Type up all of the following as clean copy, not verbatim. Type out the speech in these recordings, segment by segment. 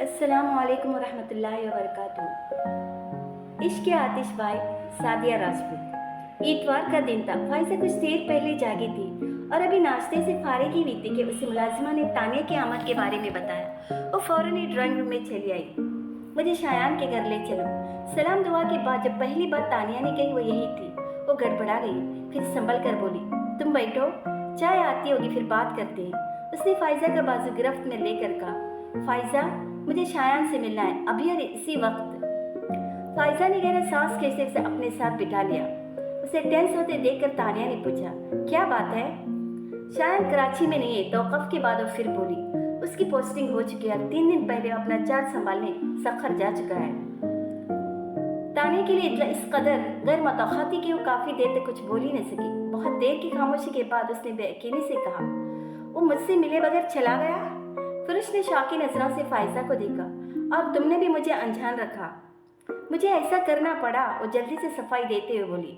अस्सलाम वालेकुम वरहमतुल्लाहि वबरकातुहू। इश्क आतिश भाई सादिया राजपूत। इतवार का दिन था। फाइजा कुछ देर पहले जागी थी और अभी नाश्ते से फारिग ही हुई थी कि उसे मुलाजिमा ने तानिया की आमद के बारे में बताया। वो फौरन ही ड्राइंग रूम में चली आई। मुझे शायान के घर ले चलो। सलाम दुआ के बाद जब पहली बात तानिया ने कही वो यही थी। वो गड़बड़ा गई, फिर संभल कर बोली, तुम बैठो, चाय आती होगी, फिर बात करते हैं। उसने फाइजा का बाजू गिरफ्त में लेकर कहा, फाइजा मुझे शायान से मिलना है, अभी और इसी वक्त। फाइजा ने गहरा सांस खींचते उसे अपने साथ बिठा लिया। उसे टेंस होते देखकर तानिया ने पूछा, क्या बात है? शायान कराची में नहीं है। तौक़ुफ़ के बाद वो फिर बोली, उसकी पोस्टिंग हो चुकी है। 3 दिन पहले वो अपना चार्ज संभालने सखर जा चुका है। तानिया के लिए इतना इस कदर गैर मुतवक्किल थी कि वो काफ़ी देर तक कुछ बोल ही न सकी। बहुत देर की खामोशी के बाद उसने बेयकीनी से कहा, वो मुझसे मिले बगैर चला गया? फिर उसने शौकी नजरों से फाइजा को देखा, और तुमने भी मुझे अनजान रखा। मुझे ऐसा करना पड़ा, वो जल्दी से सफाई देते हुए बोली।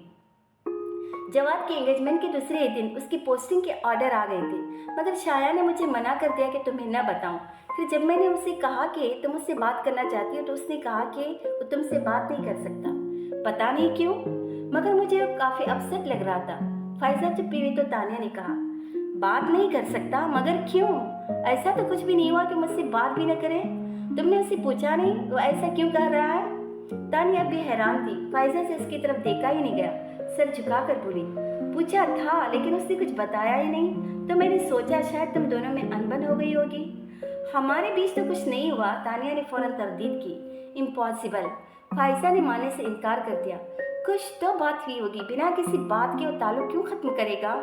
जवाद के एंगेजमेंट के दूसरे दिन उसकी पोस्टिंग के ऑर्डर आ गए थे, मगर शाया ने मुझे मना कर दिया कि तुम्हें न बताऊं। फिर जब मैंने उससे कहा कि तुम मुझसे बात करना चाहती हो तो उसने कहा कि वो तुमसे बात नहीं कर सकता। पता नहीं क्यों, मगर मुझे काफ़ी अपसेट लग रहा था। फाइजा चुप्पी हुई तो तानिया ने कहा, बात नहीं कर सकता मगर क्यों? ऐसा तो कुछ भी नहीं हुआ कि मुझसे बात भी न करे। तुमने उससे पूछा नहीं वो ऐसा क्यों कह रहा है? तानिया भी हैरान थी। फाइजा से उसकी तरफ देखा ही नहीं गया। सर झुकाकर बोली, पूछा था लेकिन उसने कुछ बताया ही नहीं, तो मैंने सोचा शायद तुम दोनों में अनबन हो गई होगी। हमारे बीच तो कुछ नहीं हुआ। तानिया ने फौरन तरदीद की। इम्पॉसिबल। फाइजा ने मानने से इनकार कर दिया। कुछ तो बात हुई होगी, बिना किसी बात के वो ताल्लुक क्यों खत्म करेगा?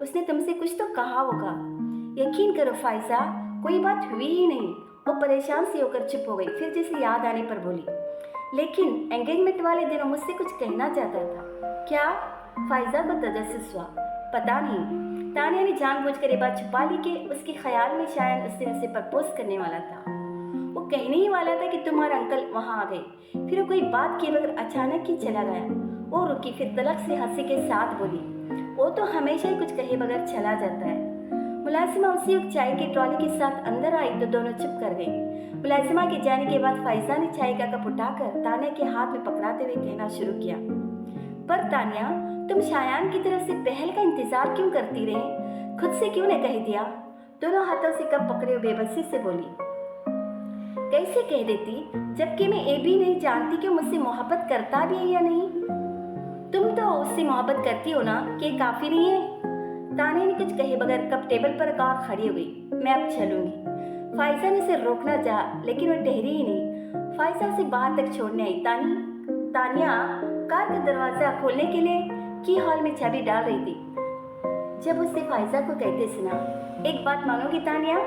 उसने तुमसे कुछ तो कहा होगा। यकीन करो फाइजा, कोई बात हुई ही नहीं। वो परेशान सी होकर चुप हो गई, फिर जैसे याद आने पर बोली, लेकिन एंगेजमेंट वाले दिन मुझसे कुछ कहना चाहता था। क्या? फाइजा को तजस्सुस हुआ। पता नहीं। तानिया ने जानबूझकर ये बात छुपा ली कि उसके ख्याल में शायद उस दिन उसे प्रपोज करने वाला था। वो कहने ही वाला था कि तुम्हारा अंकल वहाँ आ गए। फिर वो कोई बात किए बगैर अचानक ही चला गया। वो रुकी, फिर तलक से हंसी के साथ बोली, वो तो हमेशा ही कुछ कहे बगैर चला जाता है। मुलाजिमा उसी वक्त चाय की ट्रॉली के साथ अंदर आई तो दोनों चुप कर गई। मुलाजिमा के जाने के बाद फाइजा ने चाय का कप उठाकर तानिया के हाथ में पकड़ाते हुए कहना शुरू किया, पर तानिया, तुम शायान की तरफ से पहल का इंतजार क्यों करती रही? खुद से क्यों न कह दिया? दोनों हाथों से कप पकड़े हुए बेबसी से बोली, कैसे कह देती, जबकि मैं ये भी नहीं जानती कि मुझसे मोहब्बत करता भी है या नहीं। तुम तो उससे मोहब्बत करती हो ना, कि काफी नहीं है? तानिया ने कुछ कहे बगैर कप टेबल पर रखा और खड़ी हो गई। मैं अब चलूंगी। फाइजा ने उसे रोकना चाहा, लेकिन वो ठहरी ही नहीं। फाइजा उसे बाहर तक छोड़ने आई। तानिया कार का दरवाजा खोलने के लिए की हॉल में चाबी डाल रही थी जब उसने फाइजा को कहते सुना, एक बात मानोगी तानिया?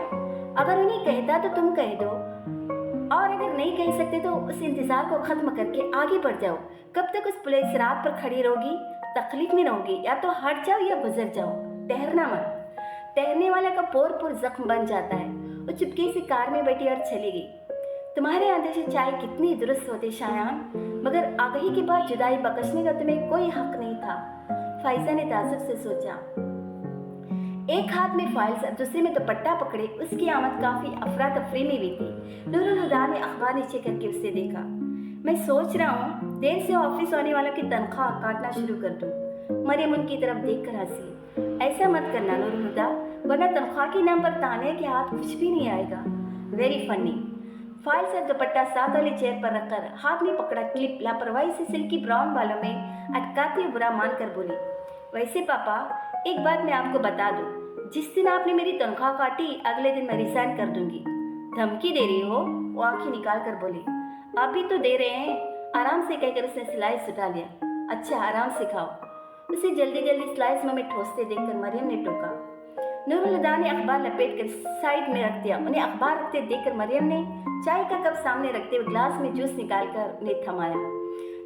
अगर उन्हें कहता तो तुम कह दो, और अगर नहीं कह सकते तो उस इंतजार को खत्म करके आगे बढ़ जाओ। कब तक उस पुलिस रात पर खड़ी रहोगी? तकलीफ में रहोगी। या तो हट जाओ या गुजर जाओ, ठहरना मत। ठहरने वाला का पोर पोर जख्म बन जाता है। वो चुपके से कार में बैठी और चली गई। तुम्हारे आंधे से चाय कितनी दुरुस्त होती शायान, मगर आगही के बाद जुदाई बख्शने का तुम्हें कोई हक नहीं था। फाइजा ने ताज्जुब से सोचा। एक हाथ में फाइल्स और दूसरे में दुपट्टा पकड़े उसकी आमद काफी अफरा तफरी में हुई थी। नूरुल हुदा ने अखबार नीचे करके उसे देखा। मैं सोच रहा हूँ देर से ऑफिस आने वालों की तनख्वाह काटना शुरू कर दूँ। मरियम उनकी तरफ देख कर हंसी। ऐसा मत करना नूरुल हुदा, वरना तनख्वाह के नाम पर तानिया के हाथ कुछ भी नहीं आएगा। Very funny. फाइल से दुपट्टा साथ वाली चेयर पर रखकर हाथ में पकड़ा क्लिप लापरवाही से सिल्की ब्राउन बालों में अटकाते हुए बुरा मानकर बोली, वैसे पापा एक बात मैं आपको बता दूं, जिस दिन आपने मेरी तनख्वाह काटी अगले दिन मैं रिजाइन कर दूंगी। धमकी दे रही हो? वो आंखें निकाल कर बोली, आप भी तो दे रहे हैं। आराम से कहकर उसने स्लाइस उठा लिया। अच्छा आराम से खाओ। उसे जल्दी जल्दी स्लाइस मुंह में ठोसते देखकर मरियम ने टोका। नूरुल हुदा ने अखबार लपेट कर साइड में रख दिया। उन्हें अखबार रखते देखकर मरियम ने चाय का कप सामने रखते हुए ग्लास में जूस निकालकर उन्हें थमाया।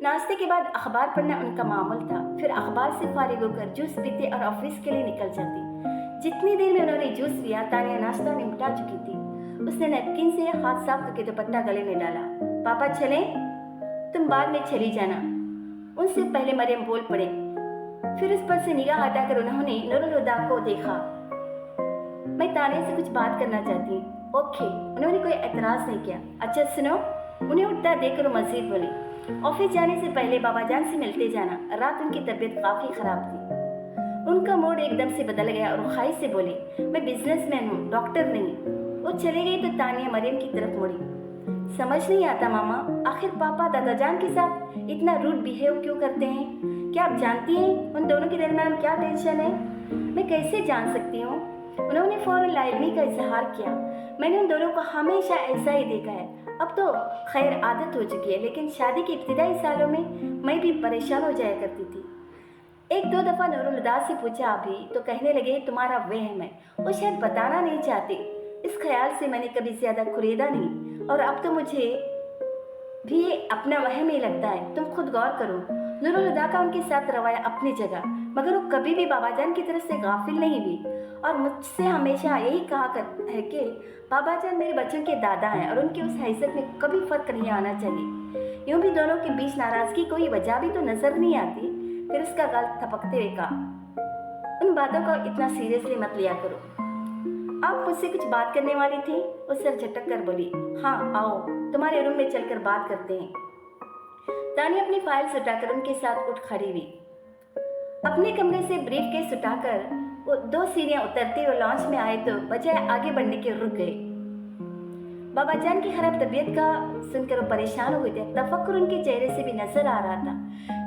नाश्ते के बाद अखबार पढ़ना उनका मामूल था। फिर अखबार से फारिग होकर जूस पीते और ऑफिस के लिए निकल जाती। जितनी देर में उन्होंने जूस पिया, तानिया नाश्ता निपटा चुकी थी। उसने नैपकिन से हाथ साफ करके दुपट्टा गले में डाला। पापा चलें? तुम बाद में चली जाना, उनसे पहले मरियम बोल पड़े। फिर उस पर से निगाह हटाकर उन्होंने नूरुल हुदा को देखा। मैं तानिया से कुछ बात करना चाहती हूँ। ओके, उन्होंने कोई एतराज़ नहीं किया। अच्छा सुनो, उन्हें उठता देखकर वो मजीद बोली, ऑफिस जाने से पहले बाबा जान से मिलते जाना। रात उनकी तबीयत काफ़ी ख़राब थी। उनका मूड एकदम से बदल गया और ख्वाहिश से बोली, मैं बिजनेसमैन हूँ, डॉक्टर नहीं। वो चले गई तो तानिया मरियम की तरफ मुड़ी। समझ नहीं आता मामा, आखिर पापा दादा जान के साथ इतना रूड बिहेव क्यों करते हैं? क्या आप जानती हैं उन दोनों के दरमियान क्या टेंशन है? मैं कैसे जान सकती हूँ? उन्होंने फौरन लाइलमी का इजहार किया। मैंने उन दोनों को हमेशा ऐसा ही देखा है। अब तो खैर आदत हो चुकी है, लेकिन शादी के इब्तिदाई सालों में मैं भी परेशान हो जाया करती थी। एक दो दफ़ा नूरुल हुदा से पूछा अभी तो कहने लगे तुम्हारा वहम है, वो शायद बताना नहीं चाहते। इस ख्याल से मैंने कभी ज़्यादा कुरेदा नहीं, और अब तो मुझे भी अपना वहम ही लगता है। तुम खुद गौर करो, नूरुल हुदा का उनके साथ रवैया अपनी जगह, मगर वो कभी भी बाबा जान की तरफ से गाफिल नहीं हुई और मुझसे हमेशा यही कहा है कि बाबा जान मेरे बच्चों के दादा हैं और उनकी उस हैसियत में कभी फ़र्क नहीं आना चाहिए। यूँ भी दोनों के बीच नाराज़गी कोई वजह भी तो नज़र नहीं आती। फिर उसका गाल थपकते हुए कहा, उन बातों को इतना सीरियसली मत लिया करो। आप मुझसे कुछ बात करने वाली थी? वो सर झटक कर बोली, हाँ आओ, तुम्हारे रूम में चलकर बात करते हैं। तानिया अपनी फाइल उठाकर उनके साथ उठ खड़ी हुई। अपने कमरे से ब्रीफ केस उठाकर वो 2 सीढ़ियां उतरते हुए लॉन्च में आए तो बजाय आगे बढ़ने के रुक गए। बाबा जान की खराब तबीयत का सुनकर वो परेशान हो गए थे। तफक्कुर उनके चेहरे से भी नजर आ रहा था।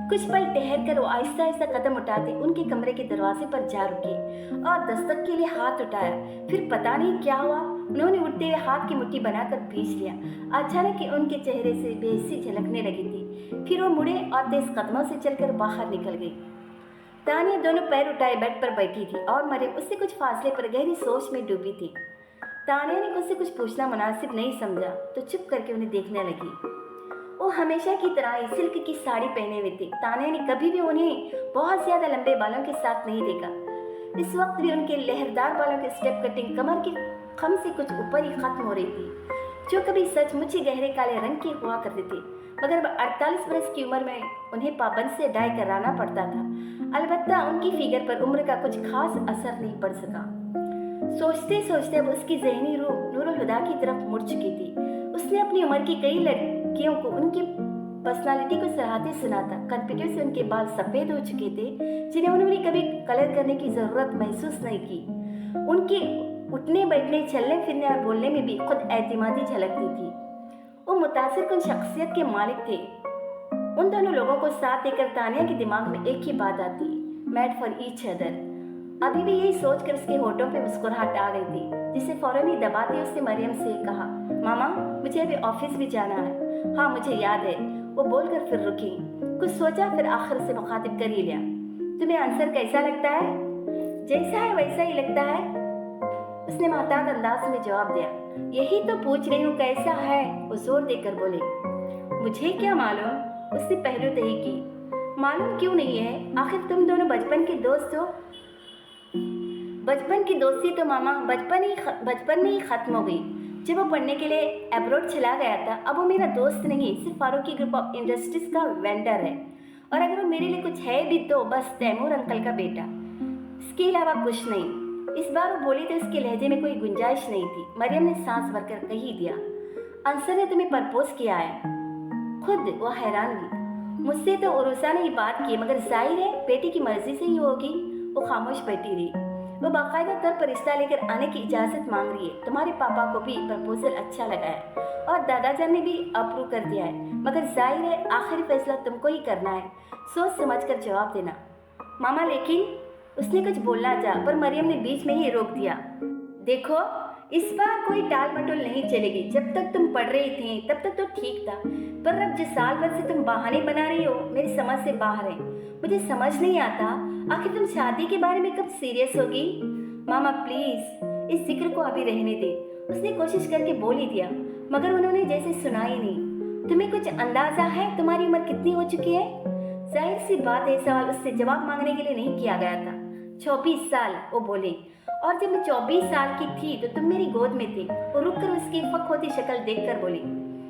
कुछ पल ठहर कर वो आहिस्ता आहिस्ता कदम उठाते उनके कमरे के दरवाजे पर जा रुके और दस्तक के लिए हाथ उठाया। फिर पता नहीं क्या हुआ, उन्होंने उठते हुए हाथ की मुट्ठी बनाकर भींच लिया। अचानक ही उनके चेहरे से बेहसी झलकने लगी थी। फिर वो मुड़े और तेज कदमों से चलकर बाहर निकल गई। तानिया दोनों पैर उठाए बेड पर बैठी थी और मरियम उससे कुछ फासले पर गहरी सोच में डूबी थी। तानिया ने उससे कुछ पूछना मुनासिब नहीं समझा तो चुप करके उन्हें देखने लगी। वो हमेशा की तरह ही सिल्क की साड़ी पहने हुए थे। तानिया ने कभी भी उन्हें बहुत ज़्यादा लंबे बालों के साथ नहीं देखा। इस वक्त भी उनके लहरदार बालों की स्टेप कटिंग कमर के खम से कुछ ऊपर ही खत्म हो रही थी, जो कभी सचमुच ही गहरे काले रंग के हुआ करते थे, मगर 48 वर्ष की उम्र में उन्हें पाबंद से डाई कराना पड़ता था। अलबत्ता उनकी फिगर पर उम्र का कुछ खास असर नहीं पड़ सका। सोचते सोचते अब उसकी जहनी रूह नूरुल हुदा की तरफ मुड़ चुकी थी। उसने अपनी उम्र की कई लड़कियों को उनकी पर्सनालिटी को सराहते सुना था। कंप्यूटर से उनके बाल सफ़ेद हो चुके थे, जिन्हें उन्होंने कभी कलर करने की ज़रूरत महसूस नहीं की। उनके उठने बैठने चलने फिरने और बोलने में भी खुद एतमादी झलकती थी। वो मुतासिर कुन शख्सियत के मालिक थे। उन दोनों लोगों को साथ देकर तानिया के दिमाग में एक ही बात आती, मेड फॉर ईच अदर। अभी भी यही सोचकर उसके होठों पे मुस्कुराहट आ गई थी, जिसे फौरन ही दबाते उसने मरियम से कहा, मामा मुझे अभी ऑफिस भी जाना है। हाँ मुझे याद है, वो बोलकर फिर रुकी। कुछ सोचा फिर आखिर से मुखातिब कर ही लिया, तुम्हें आंसर कैसा लगता है? जैसा है वैसा ही लगता है, उसने महताब अंदाज में जवाब दिया। यही तो पूछ रही हूँ कैसा है, वो जोर देकर बोले। मुझे क्या मालूम, उसने पहलू तही की। मालूम क्यों नहीं है, आखिर तुम दोनों बचपन के दोस्त हो। बचपन की दोस्ती तो मामा बचपन में ही खत्म हो गई जब वो पढ़ने के लिए अब्रॉड चला गया था। अब वो मेरा दोस्त नहीं, सिर्फ फारूकी ग्रुप ऑफ इंडस्ट्रीज का वेंडर है, और अगर वो मेरे लिए कुछ है भी तो बस तैमूर अंकल का बेटा, इसके अलावा कुछ नहीं। इस बार वो बोली तो उसके लहजे में कोई गुंजाइश नहीं थी। मरियम ने सांस भरकर कह ही दिया, अंसर ने तुम्हें प्रपोज किया है। खुद वो हैरान हुई। मुझसे तो उरुसा ने ही बात की, मगर जाहिर है बेटी की मर्जी से ही होगी। वो खामोश बैठी रही। वो बाकायदा तौर पर रिश्ता लेकर आने की इजाज़त मांग रही है। तुम्हारे पापा को भी प्रपोजल अच्छा लगा है और दादाजान ने भी अप्रूव कर दिया है, मगर जाहिर है आखिरी फैसला तुमको ही करना है। सोच समझ कर जवाब देना मामा। लेकिन उसने कुछ बोलना चाहा पर मरियम ने बीच में ही रोक दिया। देखो इस बार कोई टाल मटोल नहीं चलेगी। जब तक तुम पढ़ रही थी तब तक तो ठीक था, पर अब जिस साल भर से तुम बहाने बना रही हो मेरी समझ से बाहर है। मुझे समझ नहीं आता आखिर तुम शादी के बारे में कब सीरियस होगी। मामा प्लीज इस जिक्र को अभी रहने दे, उसने कोशिश करके बोल ही दिया, मगर उन्होंने जैसे सुना ही नहीं। तुम्हें कुछ अंदाजा है तुम्हारी उम्र कितनी हो चुकी है? जाहिर सी बात है सवाल उससे जवाब मांगने के लिए नहीं किया गया था। 24 साल, वो बोले, और जब मैं 24 साल की थी तो तुम मेरी गोद में थे। वो रुक कर उसकी फक होती शक्ल देखकर बोली,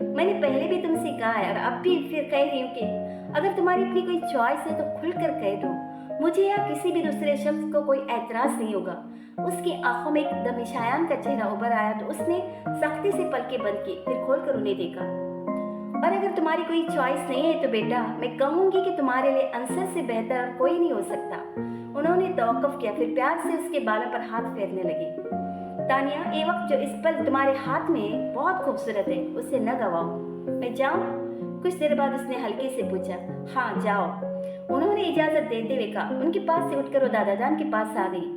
मैंने पहले भी तुमसे कहा है और अब भी फिर कह रही हूँ कि अगर तुम्हारी अपनी कोई चॉइस है तो खुलकर कह दो। मुझे या किसी भी दूसरे शख्स को कोई एतराज़ नहीं होगा, اس کی آنکھوں میں ایک دم شایان کا چہرہ ابھر آیا تو اس نے سختی سے پلکیں بند کی، پھر کھول کر انہیں دیکھا۔ اور اگر تمہاری کوئی چوائس نہیں ہے تو بیٹا میں کہوں گی کہ تمہارے لیے انصر سے بہتر اور کوئی نہیں ہو سکتا۔ انہوں نے توقف کیا، پھر پیار سے اس کے بالوں پر ہاتھ پھیرنے لگے۔ تانیہ، یہ وقت جو اس پل تمہارے ہاتھ میں ہے بہت خوبصورت ہے، اسے نہ گواؤ۔ میں جاؤں؟ کچھ دیر بعد اس نے ہلکے سے پوچھا۔ ہاں جاؤ، انہوں نے اجازت دیتے ہوئے کہا۔ ان کے پاس سے اٹھ کر وہ دادا جان کے پاس آ گئی۔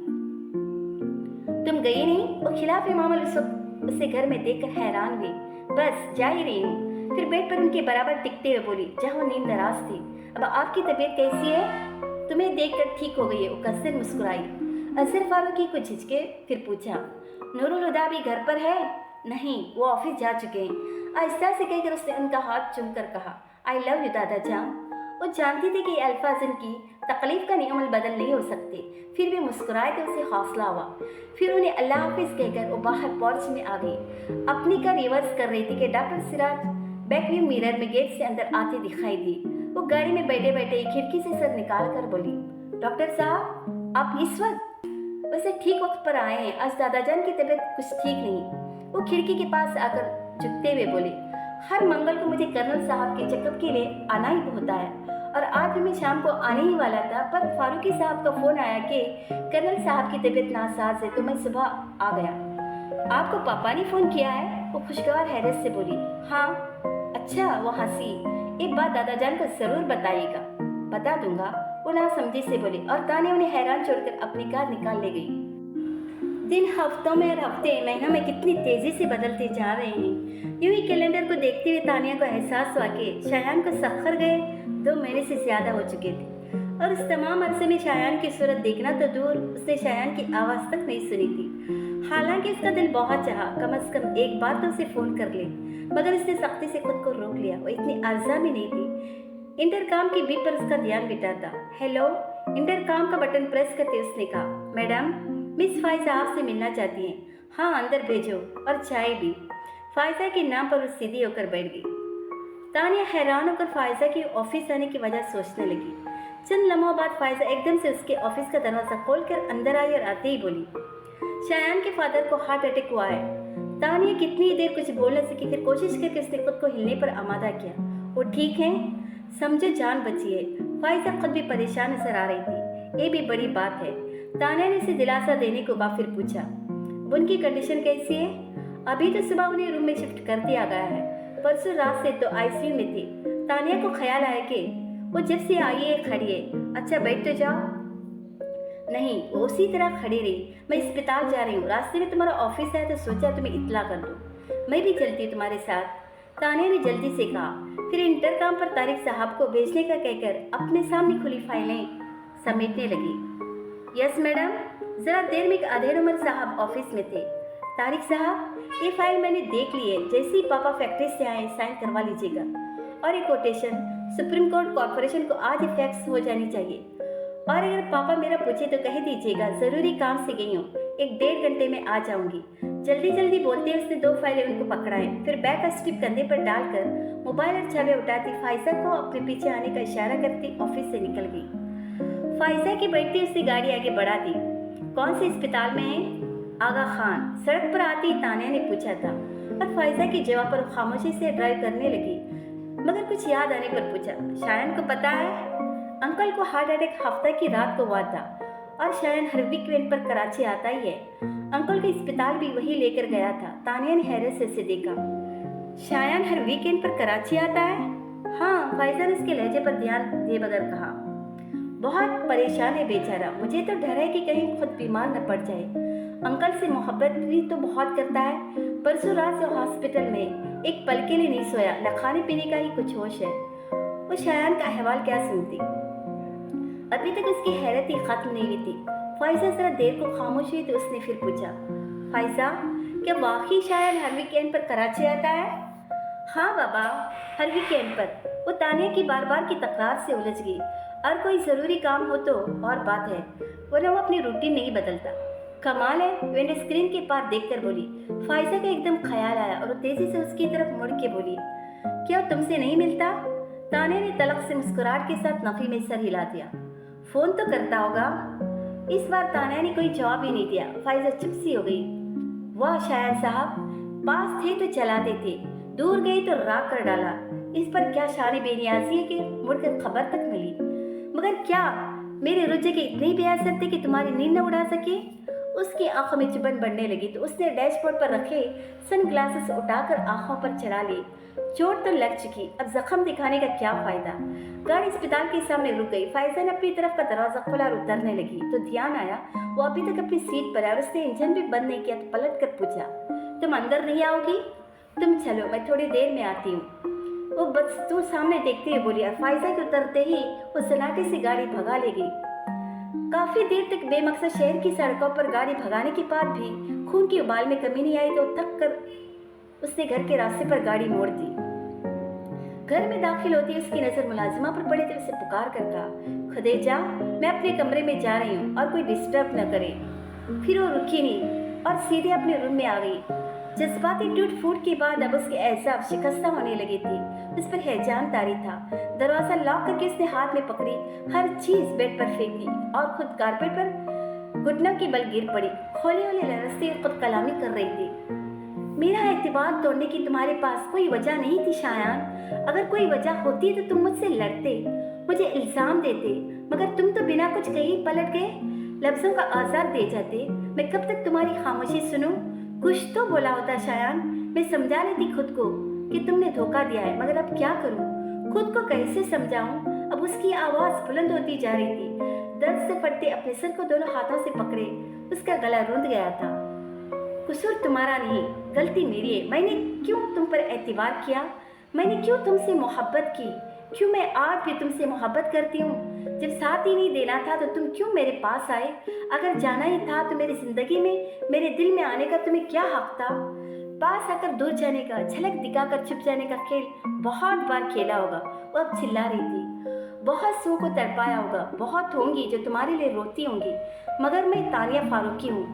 تم گئی نہیں؟ وہ خلاف معمول اس وقت اسے گھر میں دیکھ کر حیران ہوئی۔ بس جا ہی رہی ہوں۔ پھر بیڈ پر ان کے برابر ٹکتے ہوئے بولی جہاں وہ نیم دراز تھی۔ اب آپ کی طبیعت کیسی ہے؟ تمہیں دیکھ کر ٹھیک ہو گئی ہے، وہ کثر مسکرائی۔ اظہر فاروقی کو جھجکے پھر پوچھا، نور الہدیٰ بھی گھر پر ہے؟ نہیں، وہ آفس جا چکے ہیں، آہستہ سے کہہ کر اس نے ان کا ہاتھ چوم کر کہا، آئی لو یو دادا جان۔ وہ جانتی تھی کہ یہ الفاظ ان کی تکلیف کا عمل بدل نہیں ہو سکتے، پھر بھی مسکرائے تو اسے حوصلہ ہوا۔ پھر انہیں اللہ حافظ کہہ کر وہ باہر پورچ میں آ گئی۔ اپنی کا ریورس کر رہی تھی کہ ڈاکٹر سراج بیک ویو میرر میں گیٹ سے اندر آتے دکھائی دی۔ وہ گاڑی میں بیٹھے بیٹھے کھڑکی سے سر نکال کر بولی، ڈاکٹر صاحب آپ اس وقت؟ ویسے ٹھیک وقت پر آئے ہیں، آج دادا جان کی طبیعت کچھ ٹھیک نہیں۔ وہ کھڑکی کے پاس آ کر جھکتے ہوئے بولے، ہر منگل کو مجھے کرنل صاحب کے چیک اپ کے لیے آنا ہی ہوتا ہے، اور آج بھی میں شام کو آنے ہی والا تھا، پر فاروقی صاحب کا فون آیا کہ کرنل صاحب کی طبیعت ناساز ہے، تو میں صبح آ گیا۔ آپ کو پاپا نے فون کیا ہے؟ وہ خوشگوار حیرت سے بولی۔ ہاں۔ اچھا، وہ ہنسی۔ ایک بات دادا جان کو ضرور بتائیے گا۔ بتا دوں گا، وہ ناسمجھی سے بولی، اور تانیہ انہیں حیران چھوڑ کر اپنی کار نکال لے گئی۔ دن ہفتوں میں اور ہفتے مہینوں میں کتنی تیزی سے بدلتے جا رہے ہیں۔ یوں ہی کیلنڈر کو دیکھتے ہوئے تانیہ کو احساس ہوا کہ شایان کو سخر گئے 2 مہینے سے زیادہ ہو چکے تھے، اور اس تمام عرصے میں شایان کی صورت دیکھنا تو دور، اس نے شایان کی آواز تک نہیں سنی تھی۔ حالانکہ اس کا دل بہت چاہا کم از کم ایک بار تو اسے فون کر لے، مگر اس نے سختی سے خود کو روک لیا۔ وہ اتنی ارزاں بھی نہیں تھی۔ انٹرکام کی بیپ پر اس کا دھیان بٹا تھا۔ ہیلو، انٹرکام کا بٹن پریس کرتے اس نے کہا، میڈم مس فائزہ آپ سے ملنا چاہتی ہیں۔ ہاں اندر بھیجو، اور چائے بھی۔ فائزہ کے نام پر وہ سیدھی ہو کر بیٹھ گئی۔ تانیہ حیران ہو کر فائزہ کے آفس آنے کی وجہ سوچنے لگی۔ چند لمحوں بعد فائزہ ایک دم سے اس کے آفس کا دروازہ کھول کر اندر آئی اور آتے ہی بولی، شایان کے فادر کو ہارٹ اٹیک ہوا ہے۔ تانیہ کتنی دیر کچھ بول نہ سکی، پھر کوشش کر کے اس نے خود کو ہلنے پر آمادہ کیا۔ وہ ٹھیک ہیں؟ سمجھو جان بچی ہے۔ فائزہ خود بھی پریشان نظر آ رہی تھی۔ یہ بھی بڑی بات ہے۔ تانیہ نے اسے دلاسا دینے کو کہا، پھر پوچھا، ان کی کنڈیشن کیسی ہے؟ ابھی تو صبح انہیں روم میں شفٹ کر دیا گیا ہے، پرسوں رات سے تو آئی سی یو میں تھی۔ تانیہ کو خیال آیا کہ وہ جب سے آئی ہے کھڑی ہے۔ اچھا بیٹھ تو جاؤ۔ نہیں، وہ اسی طرح کھڑی رہی۔ میں اسپتال جا رہی ہوں، راستے میں تمہارا آفس ہے تو سوچا تمہیں اطلاع کر دوں۔ میں بھی چلتی ہوں تمہارے ساتھ، تانیہ نے جلدی سے کہا۔ پھر انٹرکام پر طارق صاحب کو بھیجنے کا کہہ کر اپنے سامنے کھلی فائلیں سمیٹنے لگی۔ Yes madam. ذرا دیر میں ایک ادھیر عمر صاحب آفس میں تھے۔ طارق صاحب، یہ فائل میں نے دیکھ لی ہے، جیسے ہی پاپا فیکٹری سے آئے سائن کروا لیجیے گا، اور یہ کوٹیشن سپریم کورٹ کارپوریشن کو آج ہی فیکس ہو جانی چاہیے۔ اور اگر پاپا میرا پوچھے تو کہہ دیجیے گا ضروری کام سے گئی ہوں، 1-1.5 گھنٹے میں آ جاؤں گی۔ جلدی جلدی بولتے اس نے 2 فائلیں ان کو پکڑائیں، پھر بیگ کا اسٹرپ کندھے پر ڈال کر موبائل اور چابیاں اٹھاتی فائزہ کو اپنے پیچھے آنے کا اشارہ کرتی آفس سے نکل گئی۔ فائزہ کی بیٹھتی اس نے گاڑی آگے بڑھا دی۔ کون سے اسپتال میں ہیں؟ آغا خان۔ سڑک پر آتی تانیہ نے پوچھا تھا، اور فائزہ کے جواب پر خاموشی سے ڈرائیو کرنے لگی، مگر کچھ یاد آنے پر پوچھا، شایان کو پتا ہے؟ انکل کو ہارٹ اٹیک ہفتہ کی رات کو ہوا تھا، اور شایان ہر ویکینڈ پر کراچی آتا ہی ہے۔ انکل کا اسپتال بھی وہی لے کر گیا تھا۔ تانیہ نے حیرت سے اسے دیکھا۔ شایان ہر ویکینڈ پر کراچی آتا ہے؟ ہاں، فائزہ نے اس کے لہجے پر دھیان دیے بغیر کہا۔ بہت پریشان ہے بیچارہ، مجھے تو ڈر ہے کہ کہیں خود بیمار نہ پڑ جائے۔ انکل سے محبت بھی تو بہت کرتا ہے۔ پرسوں رات سے ہاسپٹل میں ایک پل کے لیے نہیں سویا، نہ کھانے پینے کا ہی کچھ ہوش ہے۔ وہ شایان کا احوال کیا سنتی؟ ابھی تک اس کی حیرت ہی ختم نہیں ہوئی تھی۔ فائزہ ذرا دیر کو خاموش ہوئی تو اس نے پھر پوچھا، فائزہ کیا واقعی شایان ہر ویکینڈ پر کراچی آتا ہے؟ ہاں بابا، ہر ویکینڈ پر۔ وہ تانیہ کی بار بار کی تکرار سے الجھ گئی۔ اور کوئی ضروری کام ہو تو اور بات ہے، ورنہ وہ اپنی روٹین نہیں بدلتا۔ کمال ہے، ونڈو اسکرین کے پار دیکھ کر بولی۔ فائزہ کا ایک دم خیال آیا اور وہ تیزی سے اس کی طرف مڑ کے بولی، کیا تم سے نہیں ملتا؟ تانیہ نے تلخ سے مسکراہٹ کے ساتھ نفی میں سر ہلا دیا۔ فون تو کرتا ہوگا؟ इस बार तान्या ने कोई जवाब ही नहीं दिया। फाइजा चुप सी हो गई। वाह शायर साहब, पास थे तो चलाते थे, दूर गए तो राग कर डाला। इस पर क्या शारी बेनियाजी है कि मुड़कर खबर तक मिली। मगर क्या मेरे रुझे के इतने ही बेअसर थे कि तुम्हारी नींद न उड़ा सके? उसकी आंखों में चुभन बढ़ने लगी तो उसने डैशबोर्ड पर रखे सन ग्लासेस उठाकर आंखों पर चढ़ा लिए। चोट तो लग चुकी, अब जख्म दिखाने का क्या फायदा। गाड़ी अस्पताल के सामने रुक गई। फाइजा ने अपनी तरफ का दरवाजा खोला और उतरने लगी तो ध्यान आया वो अभी तक अपनी सीट पर है और उसने इंजन भी बंद नहीं किया तो पलट कर पूछा, तुम अंदर नहीं आओगी? तुम चलो, मैं थोड़ी देर में आती हूँ। वो बस तू सामने देखते हुए बोली और फाइजा के उतरते ही वो सन्नाटे से गाड़ी भगा ले गई। काफी देर तक बेमकसद शहर की सड़कों पर गाड़ी भगाने के बाद भी खून के उबाल में कमी नहीं आई तो थक कर उसने घर के रास्ते पर गाड़ी मोड़ दी। घर में दाखिल होती उसकी नजर मुलाजिमा पर पड़े तो उसे पुकार कर कहा, खदीजा, मैं अपने कमरे में जा रही हूँ और कोई डिस्टर्ब न करे। फिर वो रुकी नहीं और सीधे अपने रूम में आ गई। जज्बाती टूट फूट के बाद अब उसके एहसाब शिकस्ता होने लगी थी। उस पर हैजान तारी था। दरवाजा लॉक करके उसने हाथ में पकड़ी हर चीज बेड पर फेंक दी और खुद कारपेट पर घुटनों के बल गिर पड़ी। होले होले लरसते खुद कलामी कर रही थी। मेरा एतबार तोड़ने की तुम्हारे पास कोई वजह नहीं थी शायान। अगर कोई वजह होती तो तुम मुझसे लड़ते, मुझे इल्जाम देते, मगर तुम तो बिना कुछ कहे पलट गए, लफ्जों का आज़ार दे जाते। मैं कब तक तुम्हारी खामोशी सुनूं? कुछ तो बोला होता शायान। मैं समझा लेती खुद को कि तुमने धोखा दिया है, मगर अब क्या करूं? खुद को कैसे समझाऊं? अब उसकी आवाज बुलंद होती जा रही थी। दर्द से फटते अपने सर को दोनों हाथों से पकड़े उसका गला रुंध गया था। कसूर तुम्हारा नहीं, गलती मेरी है। मैंने क्यों तुम पर एतबार किया? मैंने क्यों तुमसे मोहब्बत की? क्यों मैं आज भी तुमसे मोहब्बत करती हूँ? जब साथ ही नहीं देना था तो तुम क्यों मेरे पास आए? अगर जाना ही था तो मेरी जिंदगी में, मेरे दिल में आने का तुम्हें क्या हक था? पास आकर दूर जाने का, झलक दिखाकर छुप जाने का खेल बहुत बार खेला होगा। वो अब चिल्ला रही थी। बहुत सू को तड़पाया होगा, बहुत होंगी जो तुम्हारे लिए रोती होंगी, मगर मैं तानिया फारूकी हूँ,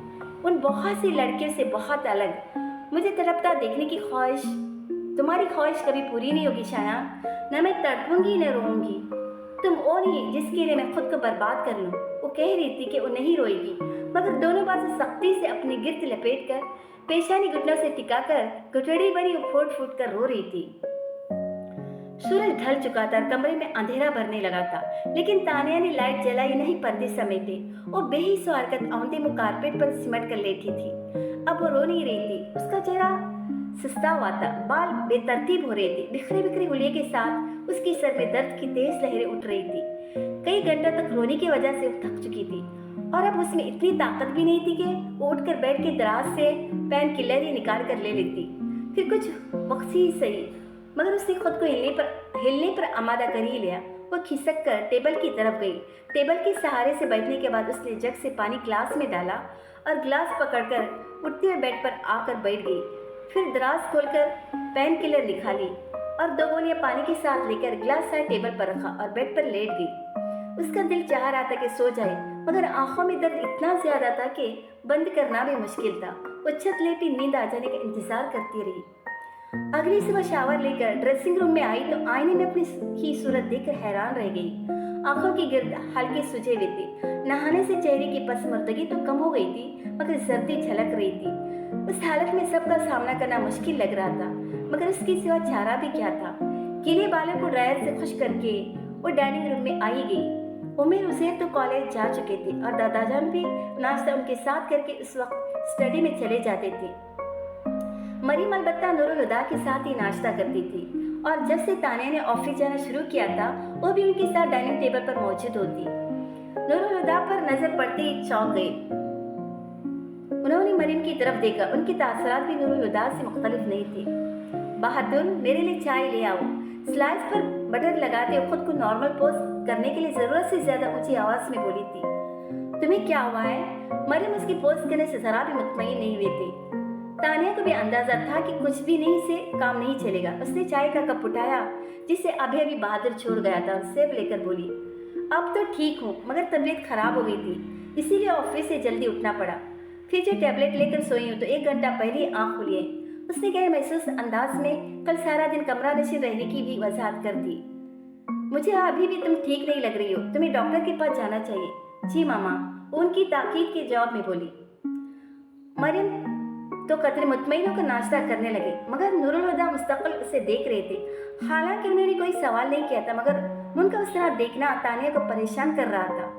उन बहुत सी लड़कियों से बहुत अलग। मुझे तड़पता देखने की ख्वाहिश, तुम्हारी ख्वाहिश कभी पूरी नहीं होगी शायान। न मैं तड़पूंगी न रोऊंगी। तुम वो नहीं जिसके लिए मैं खुद को बर्बाद कर लूं। वो कह रही थी कि वो नहीं रोएगी, मगर दोनों बाजू सख्ती से अपनी गिरफ्त लपेट कर, पेशानी घुटनों से टिकाकर गुठड़ी भरी फूट फूट कर रो रही थी। सूरज ढल चुका था, कमरे में अंधेरा भरने लगा था, लेकिन तानिया ने लाइट जलाई नहीं, पर्दे समेटे। वो बेहिस हरकत औंधे मुंह कारपेट पर सिमट कर लेटी थी। अब वो रो नहीं रही थी, उसका चेहरा सुस्ता हुआ था, बाल बेतरतीब हो रहे थे, बिखरे बिखरे हुलिये के साथ उसकी सर में दर्द की तेज लहरें उठ रही थी। कई घंटों तक रोने की वजह से वो थक चुकी थी और अब उसमें इतनी ताकत भी नहीं थी कि वो उठकर बेड के दराज से पेन किलर ही निकाल कर ले लेती। फिर कुछ वक्त ही सही, मगर उसने खुद को हिलने पर आमादा कर ही लिया। वो खिसक कर टेबल की तरफ गई। टेबल के सहारे से बैठने के बाद उसने जग से पानी ग्लास में डाला और ग्लास पकड़कर उठते हुए बेड पर आकर बैठ गई। फिर दराज खोलकर पेन किलर निकाली और 2 गोलियां पानी के साथ लेकर ग्लास साइड टेबल पर रखा और बेड पर लेट गई। उसका दिल चाह रहा था कि सो जाए, मगर आंखों में दर्द इतना ज्यादा था कि बंद करना भी मुश्किल था। वो छत लेटी नींद आ जाने का इंतजार करती रही। अगली सुबह शावर लेकर ड्रेसिंग रूम में आई तो आईने में अपनी ही सूरत देखकर हैरान रह गई। आंखों की गिर्द हल्के सूजे हुए थे। नहाने से चेहरे की पसमर्दगी तो कम हो गई थी, मगर सर्दी झलक रही थी। उस हालत में सबका सामना करना मुश्किल लग रहा था, मगर उसके सिवा चारा भी क्या था। गीले बालों को ड्रायर से खुश करके वो डाइनिंग रूम में आई गई। उमेर उज़ैर तो कॉलेज जा चुके थे और दादाजान भी नाश्ता उनके साथ करके उस वक्त स्टडी में चले जाते थे। मरीम अलबत्ता नूरुल हुदा के साथ ही नाश्ता करती थी और जब से तानिया ने ऑफिस जाना शुरू किया था वो भी उनके साथ डाइनिंग टेबल पर मौजूद होती। नूरुल हुदा पर नजर पड़ते ही चौंक गए। उन्होंने मरीम की तरफ देखा। उनके तासरात भी नूरुल हुदा से मुख्तलिफ नहीं थे। बहादुर, मेरे लिए चाय ले आओ। स्लाइस पर बटर लगाते हुए खुद को नॉर्मल पोज करने के लिए जरूरत से ज्यादा ऊंची आवाज में बोली थी। तुम्हें क्या हुआ है? मरीम उसकी पोज करने से जरा भी मुतमईन नहीं हुए थे। तानिया को भी अंदाजा था कि कुछ भी नहीं से काम नहीं चलेगा। उसने चाय का कप उठाया जिसे अभी अभी बहादुर छोड़ गया था और सेब लेकर बोली, अब तो ठीक हूँ, मगर तबीयत खराब हो गई थी, इसीलिए ऑफिस से जल्दी उठना पड़ा। फिर जो टैबलेट लेकर सोई हूँ तो 1 घंटा पहले आँख खुली है। उसने गैर महसूस अंदाज में कल सारा दिन कमरा नशीन रहने की भी वजाहत कर दी। मुझे अभी भी तुम ठीक नहीं लग रही हो, तुम्हें डॉक्टर के पास जाना चाहिए। जी मामा, वो उनकी ताकीद के जवाब में बोली। मरियम तो कतरे मुतमईन होकर नाश्ता करने लगे, मगर नूरुल हुदा मुस्तकिल उसे देख रहे थे। हालांकि उन्होंने कोई सवाल नहीं किया था, मगर उनका उस तरह देखना तानिया को परेशान कर रहा था।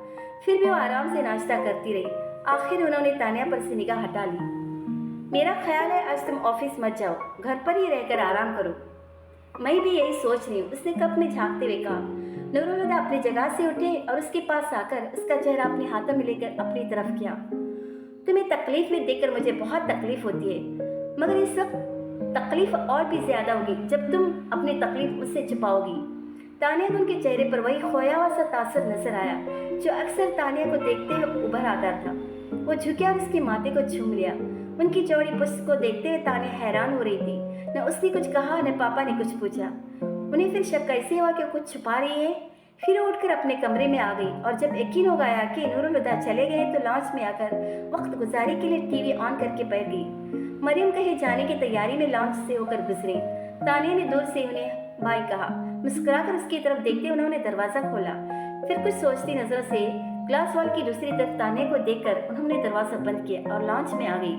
फिर भी वो आराम से नाश्ता करती रही। आखिर उन्होंने तानिया पर से निगाह हटा ली। मेरा ख्याल है आज तुम ऑफिस मत जाओ, घर पर ही रहकर आराम करो। मैं भी यही सोच रही हूँ, उसने कप में झांकते हुए कहा। नूरुल हुदा अपनी जगह से उठे और उसके पास आकर उसका चेहरा अपने हाथों में लेकर अपनी तरफ किया। तुम्हें तकलीफ में देखकर मुझे बहुत तकलीफ होती है, मगर इस वक्त तकलीफ और भी ज्यादा होगी जब तुम अपनी तकलीफ मुझसे छुपाओगी। तानिया को उनके चेहरे पर वही खोया हुआ सा तासुर नजर आया जो अक्सर तानिया को देखते हुए उभर आता था। वो झुके और उसके माथे को छूम लिया। उनकी चौड़ी पुश्त को देखते हुए तानिया हैरान हो रही थी। न उसने कुछ कहा न पापा ने कुछ पूछा। उन्हें फिर शक कैसे हुआ कि वो कुछ छुपा रही है। फिर वो उठकर अपने कमरे में आ गई और जब यकीन हो गया कि नूरुल हुदा चले गए तो लॉन्च में आकर वक्त गुजारी के लिए टीवी ऑन करके बैठ गई। मरियम कहीं जाने की तैयारी में लॉन्च से होकर गुजरी। तानिया ने दूर से उन्हें बाय कहा। मुस्कुराकर उसकी तरफ देखते उन्होंने दरवाजा खोला। फिर कुछ सोचती नजरों से ग्लास वॉल की दूसरी तरफ तानिया को देखकर उन्होंने दरवाजा बंद किया और लॉन्च में आ गई।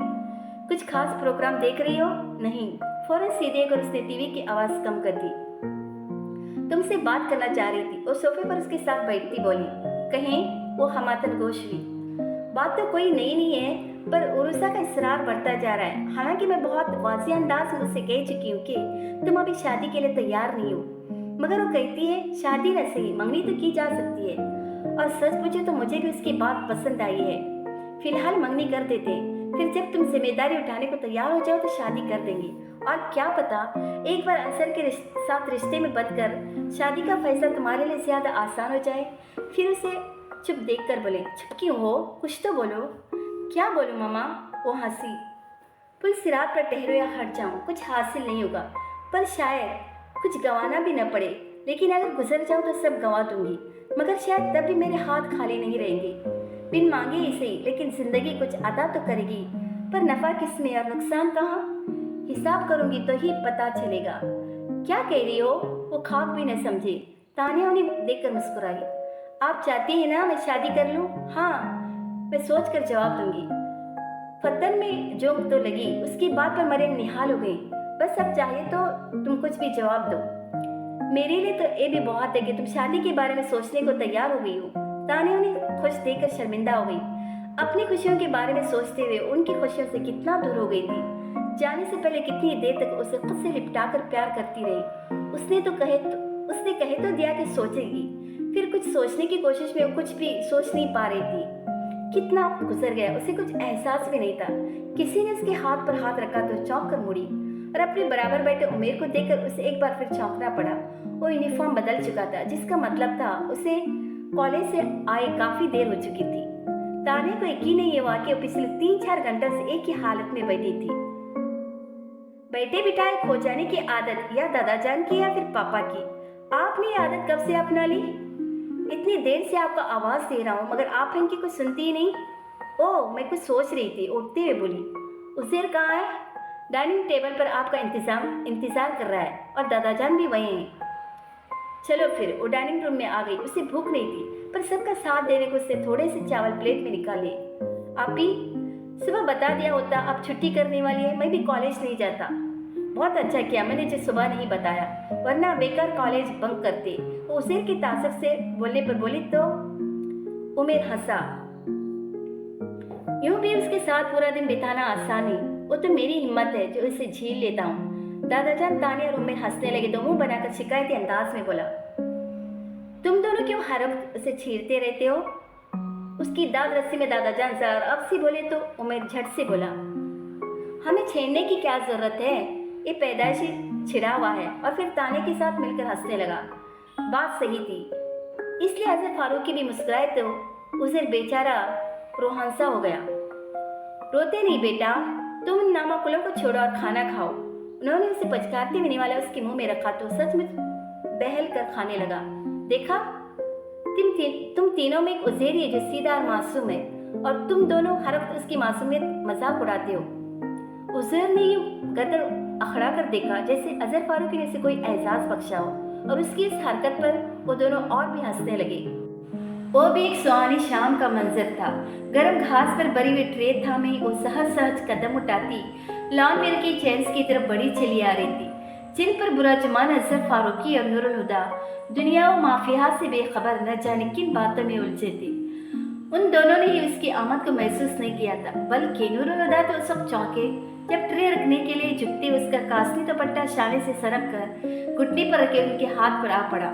कुछ खास प्रोग्राम देख रही हो? नहीं, फौरन सीधे होकर उसने टीवी की आवाज कम कर दी। तुमसे बात करना चाह रही थी। वो सोफे पर उसके साथ बैठती बोली। कहें? वो हमातन गोश हुई। बात तो कोई नई नहीं है, पर उरुसा का इसरार बढ़ता जा रहा है। हालांकि मैं बहुत वाज़ेह अंदाज में उससे कह चुकी हूँ कि तुम अभी शादी के लिए तैयार नहीं हो, मगर वो कहती है शादी न सही मंगनी तो की जा सकती है। और सच पूछे तो मुझे भी उसकी बात पसंद आई है। फिलहाल मंगनी कर देते, फिर जब तुम जिम्मेदारी उठाने को तैयार हो जाओ तो शादी कर देंगे। और क्या पता एक बार अंसर के साथ रिश्ते में बदकर शादी का फैसला तुम्हारे लिए ज्यादा आसान हो जाए। फिर उसे चुप देखकर बोले। चुप क्यों हो? कुछ तो बोलो। क्या बोलूं मामा? वो हंसी। पुल सिरात पर ठहरो या हट जाऊं, कुछ हासिल नहीं होगा, पर शायद कुछ गंवाना भी न पड़े। लेकिन अगर गुजर जाऊं तो सब गंवा दूंगी, मगर शायद तब भी मेरे हाथ खाली नहीं रहेंगे। बिन मांगे ही सही, लेकिन जिंदगी कुछ अदा तो करेगी, पर नफा किसमें और नुकसान कहाँ? हिसाब करूंगी तो ही पता चलेगा। क्या कह रही हो? वो खाक भी न समझे। तानिया उन्हें देखकर मुस्कुराई। आप चाहती हैं ना मैं शादी कर लूं? हाँ, मैं सोच कर जवाब दूंगी। फतन में जोक तो लगी। उसकी बात पर मरियम निहाल हो गई। बस अब चाहिए तो तुम कुछ भी जवाब दो। मेरे लिए तो ये भी बहुत है कि तुम शादी के बारे में सोचने को तैयार हो गई हो। तानिया उन्हें खुश देखकर शर्मिंदा हो गई। अपनी खुशियों के बारे में सोचते हुए उनकी खुशियों से कितना दूर हो गई थी। जाने से पहले कितनी देर तक उसे खुद से लिपटाकर प्यार करती रही। उसने कहे तो दिया कि सोचेगी, फिर कुछ सोचने की कोशिश में वो कुछ भी सोच नहीं पा रही थी। कितना वक्त गुजर गया, उसे कुछ एहसास भी नहीं था। किसी ने उसके हाथ पर हाथ रखा तो चौंक कर मुड़ी और अपने बराबर बैठे उमेर को देखकर उसे एक बार फिर चौंकना पड़ा। वो यूनिफॉर्म बदल चुका था, जिसका मतलब था उसे कॉलेज से आए काफी देर हो चुकी थी। तानिया को यकीन नहीं हुआ कि वो पिछले 3-4 घंटे से एक ही हालत में बैठी थी। बैठे बिठाए खो जाने की आदत या दादाजान की या फिर पापा की? आपने ये आदत कब से अपना ली? इतनी देर से आपका आवाज दे रहा हूँ, मगर आप इनकी कुछ सुनती ही नहीं। ओह, मैं कुछ सोच रही थी, उठते हुए बोली। उसेर कहाँ है? डाइनिंग टेबल पर आपका इंतजार कर रहा है, और दादाजान भी वहीं हैं। चलो फिर। वो डाइनिंग रूम में आ गई। उसे भूख नहीं थी, पर सबका साथ देने को उसने थोड़े से चावल प्लेट में निकाले। आपी, सुबह बता दिया होता आप छुट्टी करने वाली है, मैं भी कॉलेज नहीं जाता। बहुत अच्छा किया मैंने जो सुबह नहीं बताया, वरना बेकार कॉलेज बंक करते। वो उसेर के तासर से बोलने पर बोली तो उमेर हंसा। यूं भी उसके साथ पूरा दिन बिताना आसान नहीं। वो तो मेरी हिम्मत है जो इसे झेल लेता हूँ। दादाजान तानिया और उमेर हंसने लगे तो मुंह बनाकर शिकायती अंदाज में बोला। तुम दोनों क्यों हर वक्त उसे छेड़ते रहते हो? उसकी दाद रस्सी में दादाजान जरा अब से बोले तो उमेर झट से बोला। हमें छेड़ने की क्या जरूरत है? ये पैदाइशी छिड़ा हुआ है। और फिर ताने के साथ मिलकर हंसने लगा। बात सही थी, इसलिए अजहर फारूकी भी मुस्कुराए तो उसे बेचारा रोहंसा हो गया। रोते नहीं बेटा, तुम उन नामाकुलों को छोड़ो और खाना खाओ। उन्होंने उसे पचकारते हुए निवाला उसके मुंह में रखा तो सचमुच बहल कर खाने लगा। देखा, तुम तीनों में एक उज़ैर है जो सीधा और मासूम है, और तुम दोनों हर वक्त उसकी मासूमियत मजाक उड़ाते हो। उज़ैर ने यूं गर्दन अखड़ा कर देखा जैसे अजहर फारूकी ने उसे कोई एहसास बख्शा हो, और उसकी इस हरकत पर वो दोनों और भी हंसने लगे। वो भी एक सुहानी शाम का मंजर था। गर्म घास पर भरी हुई ट्रे थामे वो सहज सहज कदम उठाती लॉन में रखी चेयर्स की तरफ बड़ी चली आ रही थी, जिन पर बुरा जमान अजहर फारूकी और नूरुल हुदा दुनिया व माफिया से बेखबर न जाने किन बातों में उलझे थे। उन दोनों ने ही उसकी आमद को महसूस नहीं किया था, बल्कि नूरुल हुदा तो उस वक्त चौंके जब ट्रे रखने के लिए झुकते उसका कासनी दुपट्टा शाने से सरक कर घुटने पर रखे उनके हाथ पर आ पड़ा।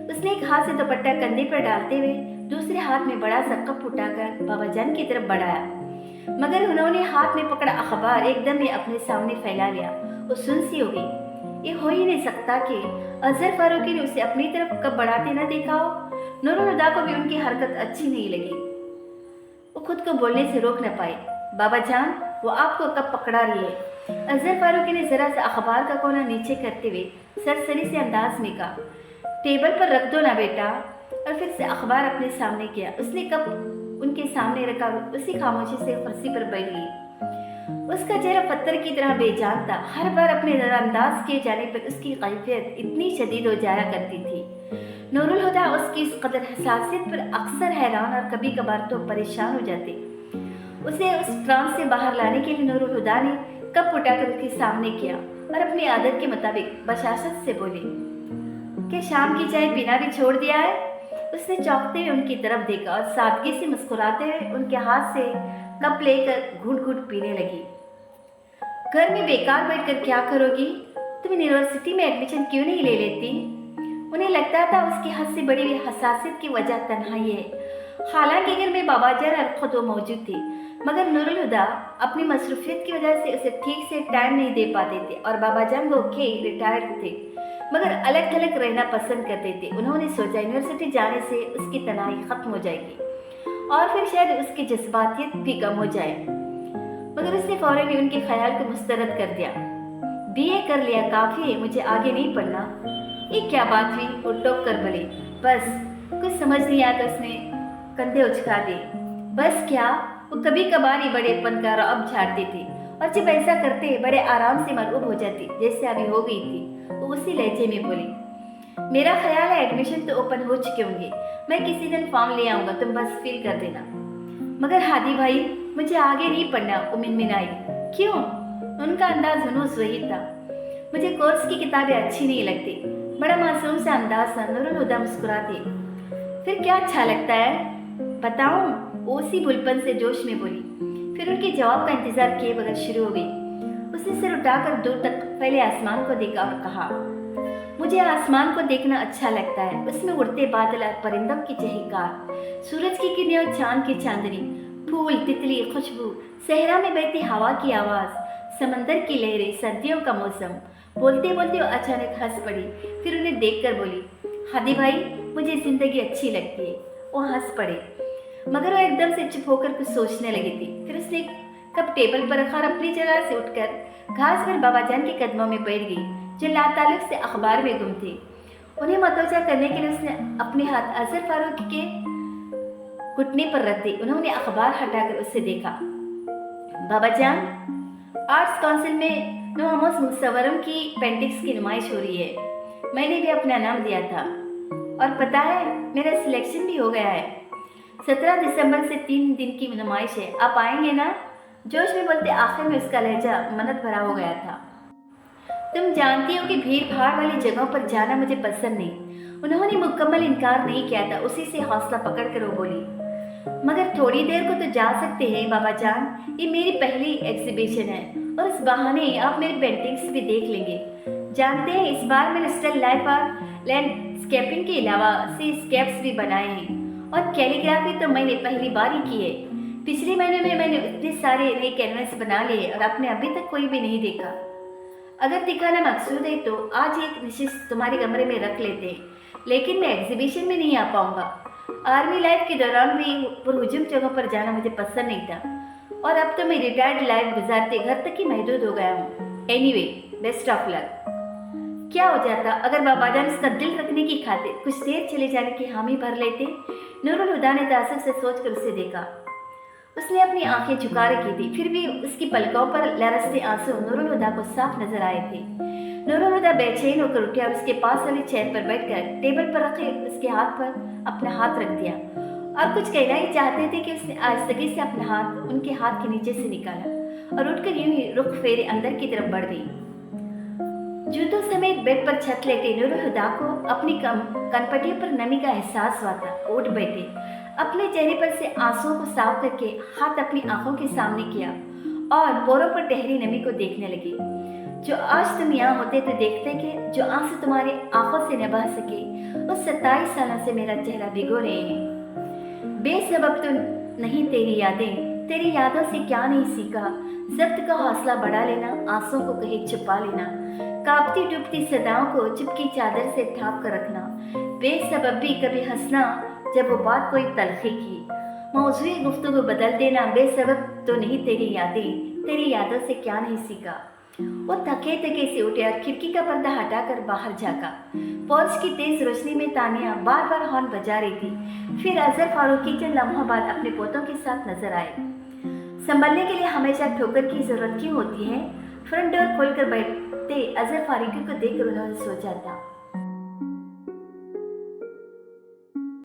उसने एक हाथ से दुपट्टा कंधे पर डालते हुए दूसरे हाथ में बड़ा सा कप उठाकर बाबा जान की तरफ बढ़ाया, मगर उन्होंने हाथ में पकड़ा अखबार एकदम ही अपने सामने फैला लिया। वो सुन सी हो गई। ये हो ही नहीं सकता कि अजहर फारूकी ने उसे अपनी तरफ कप बढ़ाते न देखा हो। नूरुल हुदा को भी उनकी हरकत अच्छी नहीं लगी। वो खुद को बोलने से रोक न पाए। बाबा जान, वो आपको कब पकड़ा रही है? अजहर फारूकी ने जरा सा अखबार का कोना नीचे करते हुए सरसरी से अंदाज में कहा। टेबल पर रख दो ना बेटा। और फिर से अखबार अपने सामने किया। उसने कप उनके सामने रखा, उसी खामोशी से कुर्सी पर बैठ गई। उसका चेहरा पत्थर की तरह बेजान था। हर बार अपने नजरअंदाज किए जाने पर उसकी कैफियत इतनी शदीद हो जाया करती थी। नूरुल हुदा उसकी इस कदर हसासियत पर अक्सर हैरान और कभी कभार तो परेशान हो जाते। उसे उस ट्रांस से बाहर लाने के लिए नूरुल हुदा ने कप उठाकर उसके सामने किया और अपनी आदत के मुताबिक बशाशत से बोली, क्या शाम की चाय पीना भी छोड़ दिया है? उसने चौंकते हुए उनकी तरफ देखा और सादगी से मुस्कुराते हुए उनके हाथ से कप लेकर घूंट घूंट पीने लगी। घर में बेकार बैठकर क्या करोगी? तुम यूनिवर्सिटी में एडमिशन क्यों नहीं ले लेती? उन्हें लगता था उसकी हद से बड़ी हुई हसासियत की वजह तन्हाई है। हालांकि घर में बाबा जान और खुद वो मौजूद थी, मगर नूरुल हुदा अपनी मसरूफियत की वजह से उसे ठीक से टाइम नहीं दे पाते थे और बाबा जान वो रिटायर्ड थे, मगर अलग थलग रहना पसंद करते थे। उन्होंने सोचा यूनिवर्सिटी जाने से उसकी तनाई खत्म हो जाएगी और फिर शायद उसकी जज्बातियत भी कम हो जाए, मगर उसने फौरन ही उनके ख्याल को मुस्तरद कर दिया। बीए कर लिया काफी है, मुझे आगे नहीं पढ़ना। ये क्या बात हुई? वो टोक कर बोली। बस कुछ समझ नहीं आता। उसने कंधे उचका दिए। बस क्या? वो कभी कभार ही बड़ेपन का रौब झाड़ती थी और जब ऐसा करते बड़े आराम से मरऊब हो जाती, जैसे अभी हो गई थी। वो उसी लहजे में बोली, मेरा ख्याल है एडमिशन तो ओपन हो चुके होंगे, मैं किसी दिन फॉर्म ले आऊंगा, तुम बस फिल कर देना। मगर हादी भाई, मुझे आगे नहीं पढ़ना। वो मिनमिनाई। क्यों? उनका अंदाज जुनूस वही था। मुझे कोर्स की किताबें अच्छी नहीं लगती। बड़ा मासूम सा अंदाज था। नूरुल हुदा मुस्कुराती। फिर क्या अच्छा लगता है बताऊं? उसी भुलपन से जोश में बोली। फिर उनके जवाब का इंतजार किए बगैर शुरू हो गई। उसने सिर उठाकर दूर तक फैले आसमान को देखा और कहा, मुझे आसमान को देखना अच्छा लगता है। उसमें उड़ते बादल और परिंदों की चहकार, सूरज की किरणें और चांद की चांदनी, फूल, तितली, खुशबू, सहरा में बहती हवा की आवाज, समंदर की लहरें, सर्दियों का मौसम। बोलते बोलते वो अचानक हंस पड़ी। फिर उन्हें देखकर बोली, हादी भाई, मुझे जिंदगी अच्छी लगती है। वो हंस पड़े, मगर वो एकदम से चुप होकर कुछ सोचने लगी थी। फिर उसने कप टेबल पर रखा और अपनी जगह से उठकर घास पर बाबा जान के कदमों में बैठ गई, जो लाताल्लुक से अखबार में गुम थे। उन्हें मतवजा करने के लिए उसने अपने हाथ अजहर फारूकी के घुटने पर रख दी। उन्होंने अखबार हटाकर उससे देखा। बाबा जान, आर्ट्स काउंसिल में नोमोस मुसव्वरों की पेंटिंग्स की नुमाइश हो रही है। मैंने भी अपना नाम दिया था और पता है मेरा सिलेक्शन भी हो गया है। 17 दिसंबर से 3 दिन की नुमाइश है, आप आएंगे ना? जोश में बोलते आखिर में उसका लहजा मन्नत भरा हो गया था। तुम जानती हो कि भीड़ भाड़ वाली जगहों पर जाना मुझे पसंद नहीं। उन्होंने मुकम्मल इनकार नहीं किया था। उसी से हौसला पकड़कर वो बोली, मगर थोड़ी देर को तो जा सकते हैं बाबा जान, ये मेरी पहली एग्जीबिशन है और इस बहाने आप मेरी पेंटिंग्स भी देख लेंगे। जानते हैं इस बार मैंने स्टिल लाइफ और लैंडस्केपिंग के अलावा सीस्केप्स भी बनाए हैं और कैलीग्राफी तो मैंने पहली बार ही की है। पिछले महीने में मैंने इतने सारे नए कैनवस बना लिए और आपने अभी तक कोई भी नहीं देखा। अगर दिखाना मकसूद है तो आज एक निशिस्त तुम्हारे कमरे में रख लेते हैं, लेकिन मैं एग्जीबिशन में नहीं आ पाऊंगा। आर्मी लाइफ के दौरान भी पुरहुजूम जगहों पर जाना मुझे पसंद नहीं था और अब तो मैं रिटायर्ड लाइफ गुजारते घर तक ही महदूद हो गया हूँ। Anyway, best of luck. क्या हो जाता अगर बाबा जान उसका दिल रखने की खातिर कुछ देर चले जाने की हामी भर लेते? नूरुल हुदा ने तासुब से सोचकर उसे देखा। उसने अपनी आंखें झुका रखी थी, फिर भी उसकी पलकों पर लरसते आंसू नूरुल हुदा को साफ नजर आए थे। नूरुल हुदा बेचैन होकर उठी और उसके पास वाली चेयर पर बैठकर टेबल पर रखे उसके हाथ पर अपना हाथ रख दिया और कुछ कहना ही चाहते थे कि उसने आहिस्तगी से अपना हाथ उनके हाथ के नीचे से निकाला और उठकर यूं ही रुख फेरे अंदर की तरफ बढ़ गई। जूतों समेत बेड पर छत लेटे नूर हुदा को अपनी कनपटियों पर नमी का एहसास हुआ था। उठ बैठे, अपने चेहरे पर से आंसुओं को साफ करके हाथ अपनी आंखों के सामने किया और बोरों पर ठहरी नमी को देखने लगे। जो आज तुम यहाँ होते तो देखते कि जो आंसू तुम्हारी आंखों से न बह सके, उस 27 सालों से मेरा चेहरा भिगो रहे हैं। बेसबब तो नहीं तेरी यादों से क्या नहीं सीखा। जब्त का हौसला बढ़ा लेना, आंसुओं को कहीं छुपा लेना, कांपती डूबती सदाओं को चुपकी चादर से ढांप कर रखना, बेसबब भी कभी हंसना जब वो बात कोई तलखी की, मौजूए गुफ्तगू बदल देना, बेसबब तो नहीं तेरी यादों से क्या नहीं सीखा। वो थके से उठे और खिड़की का पर्दा हटाकर बाहर झांका। पोर्च की तेज रोशनी में तानिया बार बार हॉर्न बजा रही थी। फिर अजहर फारूकी चंद लम्हों बाद अपने पोतों के साथ नजर आए। संभलने के लिए हमेशा ठोकर की जरूरत क्यों होती है? फ्रंट डोर खोलकर बैठते अजहर फारूकी को देखकर उन्होंने सोचा था।